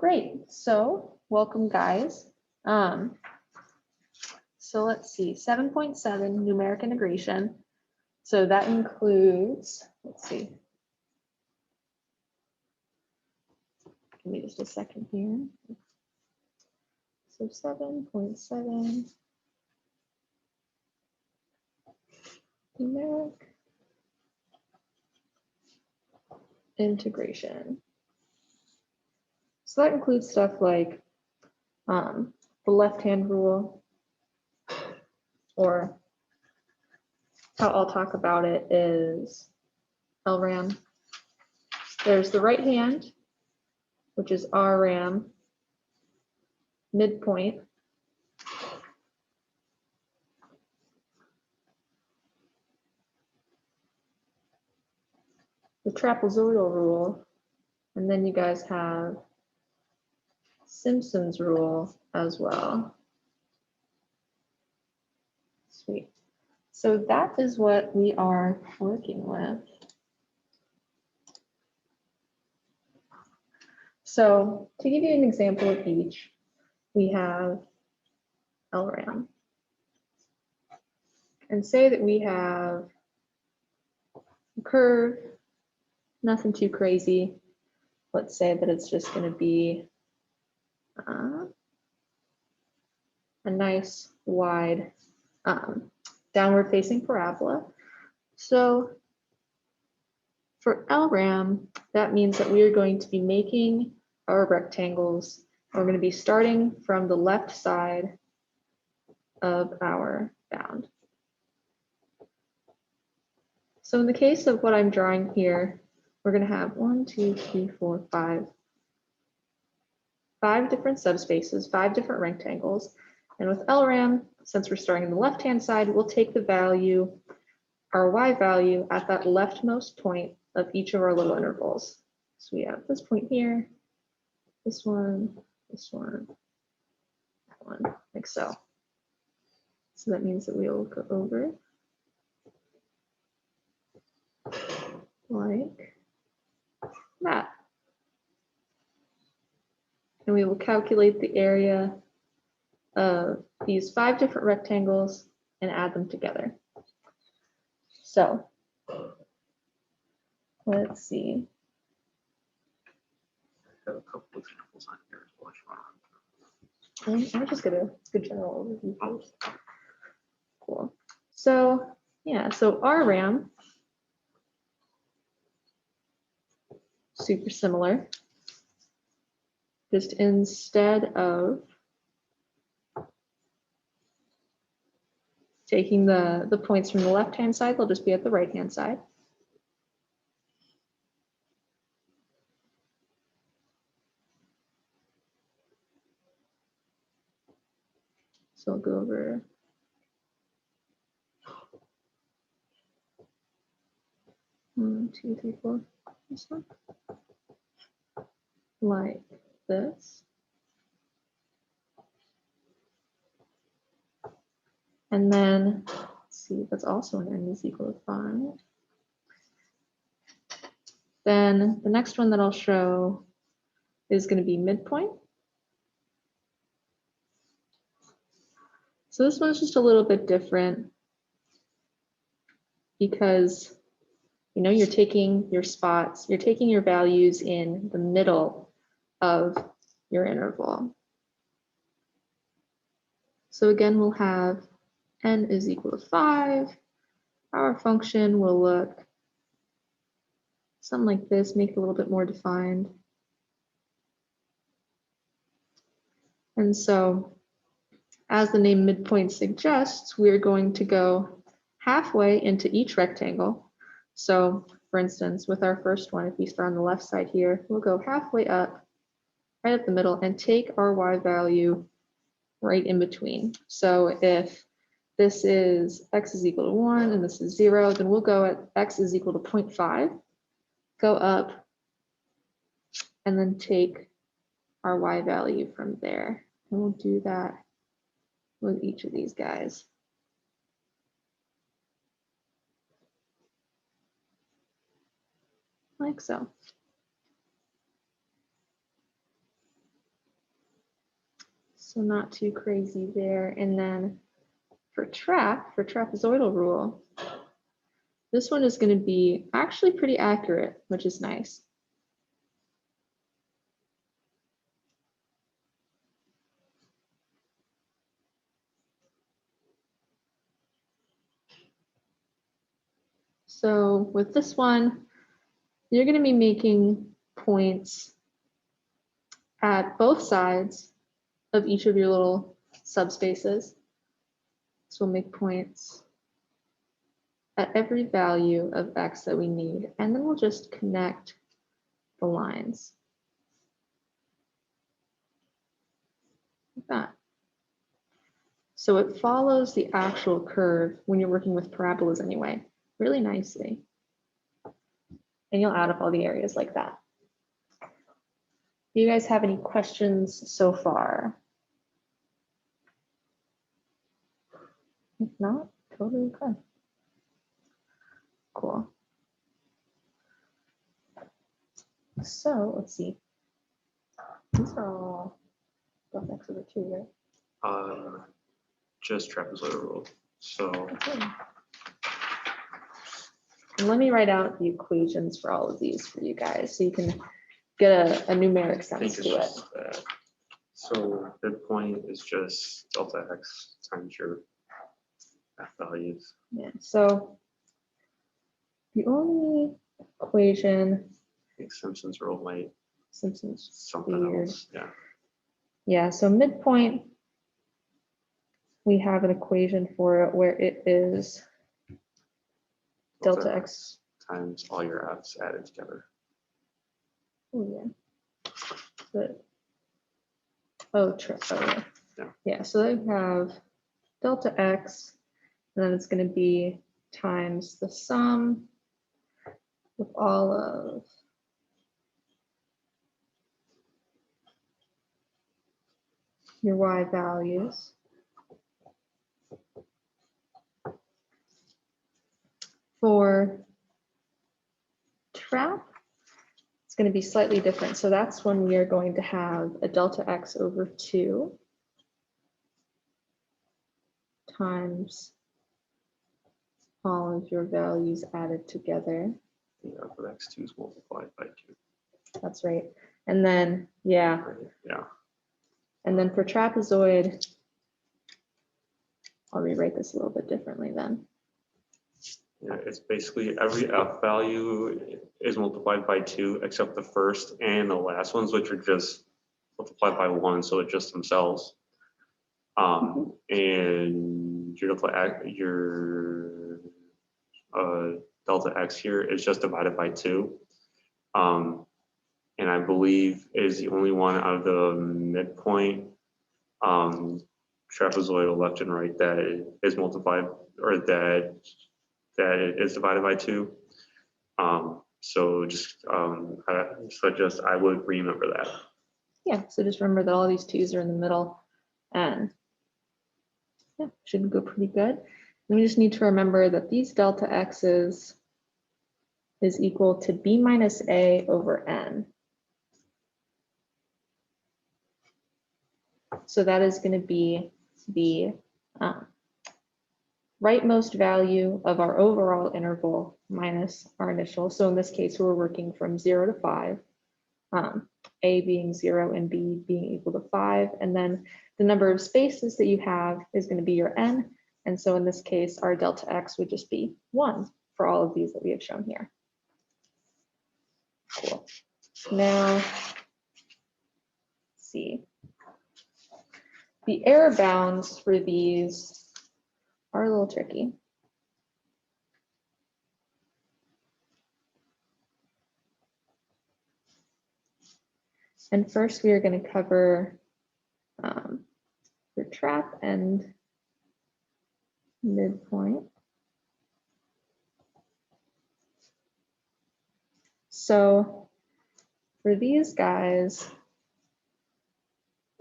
Great, so welcome guys. So let's see, 7.7 numeric integration. So that includes, let's see. Give me just a second here. So 7.7 numeric integration. So that includes stuff like the left-hand rule, or how I'll talk about it is LRAM. There's the right hand, which is RRAM, midpoint, the trapezoidal rule, and then you guys have Simpsons rule as well. Sweet. So that is what we are working with. So to give you an example of each, we have LRAM. And say that we have a curve, nothing too crazy. Let's say that it's just going to be a nice wide downward facing parabola. So for LRAM, that means that we are going to be making our rectangles. We're going to be starting from the left side of our bound. So in the case of what I'm drawing here, we're going to have 1, 2, 3, 4, 5 different subspaces, 5 different rectangles. And with LRAM, since we're starting on the left-hand side, we'll take the value, our y value, at that leftmost point of each of our little intervals. So we have this point here, this one, that one, like so. So that means that we will go over like that. And we will calculate the area of these 5 different rectangles and add them together. So let's see. I have a couple of examples on here as well. I'm just gonna good general overview first. Cool. So yeah, so RRAM, super similar. Just instead of taking the points from the left-hand side, they'll just be at the right-hand side. So I'll go over one, two, three, four, this one, like this. And then, let's see, that's also an n is equal to 5. Then the next one that I'll show is going to be midpoint. So this one's just a little bit different because, you know, you're taking your spots, you're taking your values in the middle of your interval. So again, we'll have n is equal to 5. Our function will look something like this, make it a little bit more defined. And so, as the name midpoint suggests, we're going to go halfway into each rectangle. So, for instance, with our first one, if we start on the left side here, we'll go halfway up, right up the middle, and take our y value right in between. So if this is x is equal to 1 and this is 0, then we'll go at x is equal to 0.5, go up, and then take our y value from there. And we'll do that with each of these guys. Like so. So not too crazy there. And then for trapezoidal rule, this one is going to be actually pretty accurate, which is nice. So with this one, you're going to be making points at both sides of each of your little subspaces. So we'll make points at every value of x that we need, and then we'll just connect the lines. Like that. So it follows the actual curve when you're working with parabolas anyway, really nicely. And you'll add up all the areas like that. Do you guys have any questions so far? If not, totally okay. Cool. So let's see. These are all delta x over 2, right? Just trapezoidal rule. So Okay. And let me write out the equations for all of these for you guys so you can get a numeric I sense think it's to it. just that. So midpoint is just delta x times your f values. Yeah, so the only equation, I think Simpsons Rule might Simpsons something weird. else. Yeah. Yeah, so midpoint, we have an equation for it where it is delta x. Times all your f's added together. Oh yeah. But, oh, yeah. Yeah. Yeah, so they have delta x, and then it's going to be times the sum of all of your y values. For trap, it's going to be slightly different. So that's when we are going to have a delta x over 2 times all of your values added together. The f of x2 is multiplied by 2. That's right. And then, yeah. Right? Yeah. And then for trapezoid, I'll rewrite this a little bit differently then. Yeah, it's basically every f value is multiplied by 2 except the first and the last ones, which are just multiplied by 1, so it's just themselves. And your delta x here is just divided by 2. And I believe is the only one out of the midpoint trapezoidal left and right that is multiplied, or that it is divided by 2. So just I would remember that. Yeah, so just remember that all these 2's are in the middle, and yeah, should go pretty good. And we just need to remember that these delta x's is equal to b minus a over n. So that is going to be the rightmost value of our overall interval minus our initial. So in this case, we're working from 0 to 5, a being 0 and b being equal to 5. And then the number of spaces that you have is going to be your n. And so in this case, our delta x would just be 1 for all of these that we have shown here. Cool. Now, let's see. The error bounds for these are a little tricky. And first, we are going to cover your trap and midpoint. So for these guys,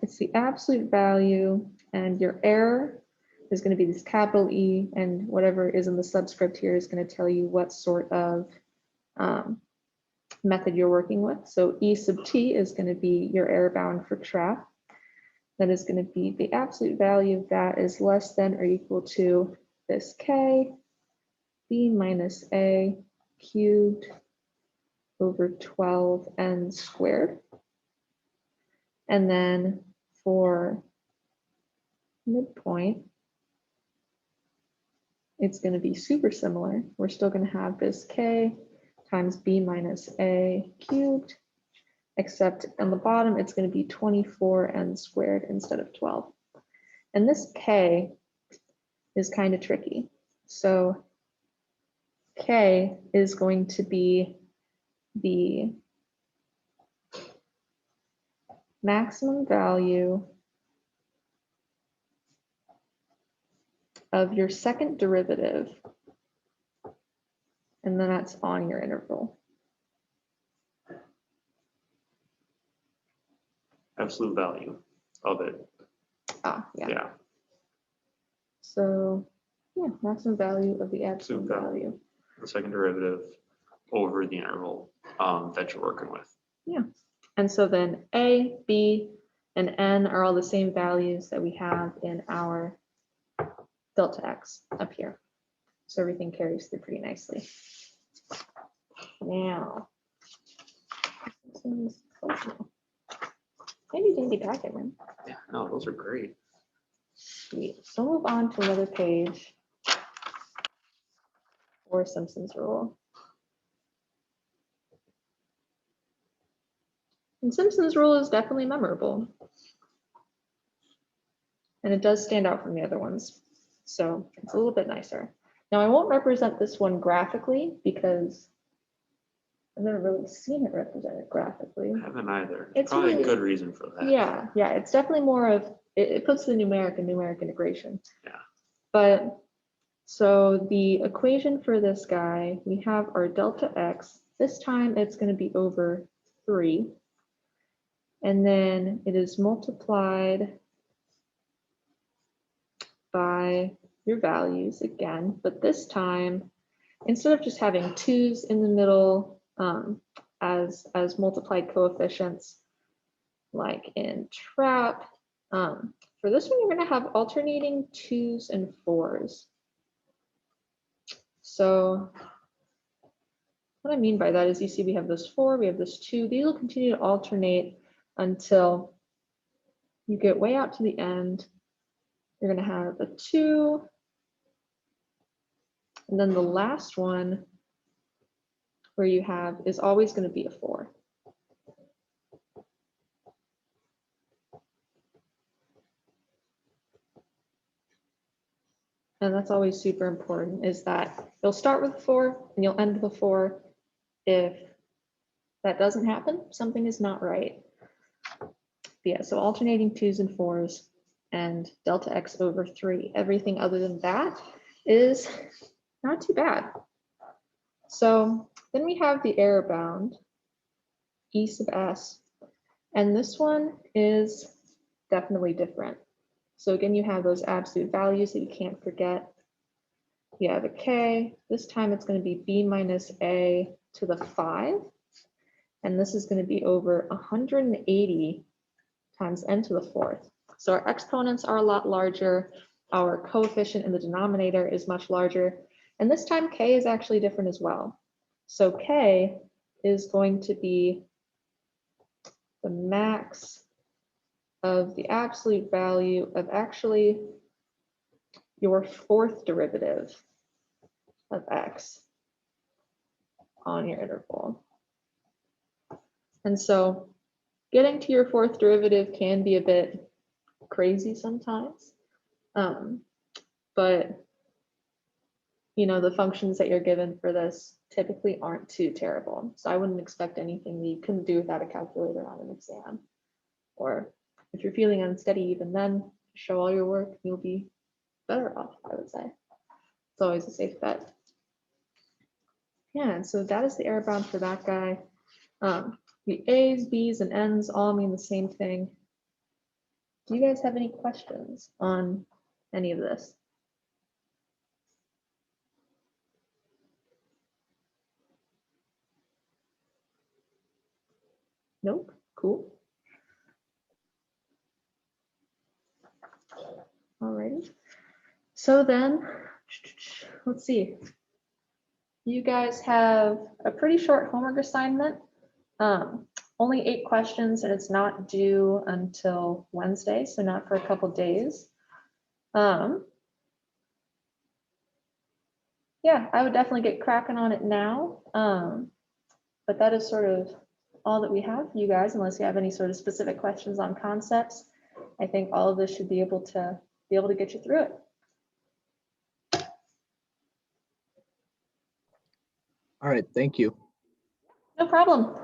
it's the absolute value, and your error is going to be this capital E, and whatever is in the subscript here is going to tell you what sort of method you're working with. So E sub t is going to be your error bound for trap. that is going to be the absolute value of that is less than or equal to this k, b minus a cubed over 12n squared. And then for midpoint, it's going to be super similar. We're still going to have this k times b minus a cubed, except on the bottom, it's going to be 24n squared instead of 12. And this k is kind of tricky. So k is going to be the maximum value of your second derivative, and then that's on your interval. Absolute value of it. Ah, yeah. Yeah. So, yeah, maximum value of the absolute value. The second derivative over the interval that you're working with. Yeah. And so then a, b, and n are all the same values that we have in our delta x up here. So everything carries through pretty nicely. Now, handy dandy packet, man. Yeah, no, those are great. Sweet. So we'll move on to another page for Simpsons Rule. And Simpsons Rule is definitely memorable. And it does stand out from the other ones. So it's a little bit nicer. Now I won't represent this one graphically because I've never really seen it represented graphically. I haven't either. It's Probably really, a good reason for that. Yeah, it's definitely more of, it puts the numeric integration. Yeah. But so the equation for this guy, we have our delta x. This time it's going to be over 3. And then it is multiplied by your values again, but this time, instead of just having 2's in the middle as multiplied coefficients, like in trap, for this one, you're going to have alternating 2's and 4's. So what I mean by that is you see we have this 4, we have this 2. These will continue to alternate until you get way out to the end. You're going to have a 2. And then the last one where you have is always going to be a 4. And that's always super important, is that you'll start with a 4 and you'll end with a 4. If that doesn't happen, something is not right. But yeah, so alternating 2's and 4's and delta x over 3. Everything other than that is not too bad. So then we have the error bound, E sub s, and this one is definitely different. So again, you have those absolute values that you can't forget. You have a k. This time it's going to be b minus a to the 5. And this is going to be over 180 times n to the 4th. So our exponents are a lot larger. Our coefficient in the denominator is much larger. And this time k is actually different as well. So k is going to be the max of the absolute value of actually your 4th derivative of x on your interval. And so getting to your 4th derivative can be a bit crazy sometimes. But you know, the functions that you're given for this typically aren't too terrible. So I wouldn't expect anything that you couldn't do without a calculator on an exam. Or if you're feeling unsteady, even then, show all your work, you'll be better off, I would say. It's always a safe bet. Yeah, and so that is the error bound for that guy. The A's, B's, and N's all mean the same thing. Do you guys have any questions on any of this? Nope, cool. So then, let's see. You guys have a pretty short homework assignment. Only 8 questions, and it's not due until Wednesday, so not for a couple days. Yeah, I would definitely get cracking on it now. But that is sort of all that we have for you guys, unless you have any sort of specific questions on concepts. I think all of this should be able to get you through it. All right, thank you. No problem.